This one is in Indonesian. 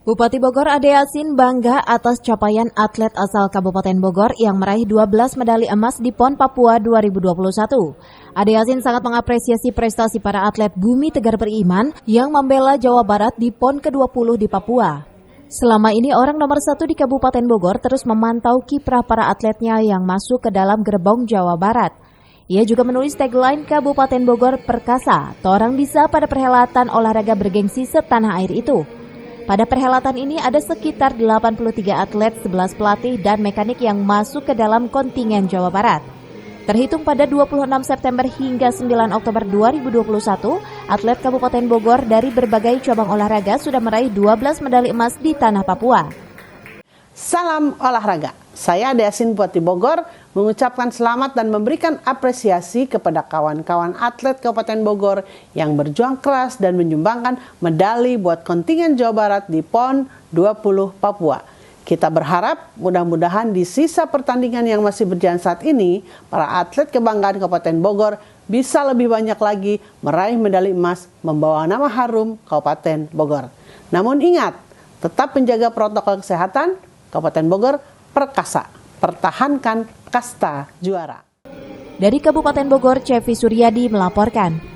Bupati Bogor Ade Yasin bangga atas capaian atlet asal Kabupaten Bogor yang meraih 12 medali emas di PON Papua 2021. Ade Yasin sangat mengapresiasi prestasi para atlet Bumi Tegar Beriman yang membela Jawa Barat di PON ke-20 di Papua. Selama ini orang nomor 1 di Kabupaten Bogor terus memantau kiprah para atletnya yang masuk ke dalam gerbong Jawa Barat. Ia juga menulis tagline Kabupaten Bogor Perkasa, Torang Bisa pada perhelatan olahraga bergengsi setanah air itu. Pada perhelatan ini ada sekitar 83 atlet, 11 pelatih, dan mekanik yang masuk ke dalam kontingen Jawa Barat. Terhitung pada 26 September hingga 9 Oktober 2021, atlet Kabupaten Bogor dari berbagai cabang olahraga sudah meraih 12 medali emas di tanah Papua. Salam olahraga. Saya Ade Yasin Bupati Bogor mengucapkan selamat dan memberikan apresiasi kepada kawan-kawan atlet Kabupaten Bogor yang berjuang keras dan menyumbangkan medali buat kontingen Jawa Barat di PON 20 Papua. Kita berharap mudah-mudahan di sisa pertandingan yang masih berjalan saat ini, para atlet kebanggaan Kabupaten Bogor bisa lebih banyak lagi meraih medali emas membawa nama harum Kabupaten Bogor. Namun ingat, tetap menjaga protokol kesehatan. Kabupaten Bogor Perkasa, pertahankan kasta juara. Dari Kabupaten Bogor, Cevi Suryadi melaporkan.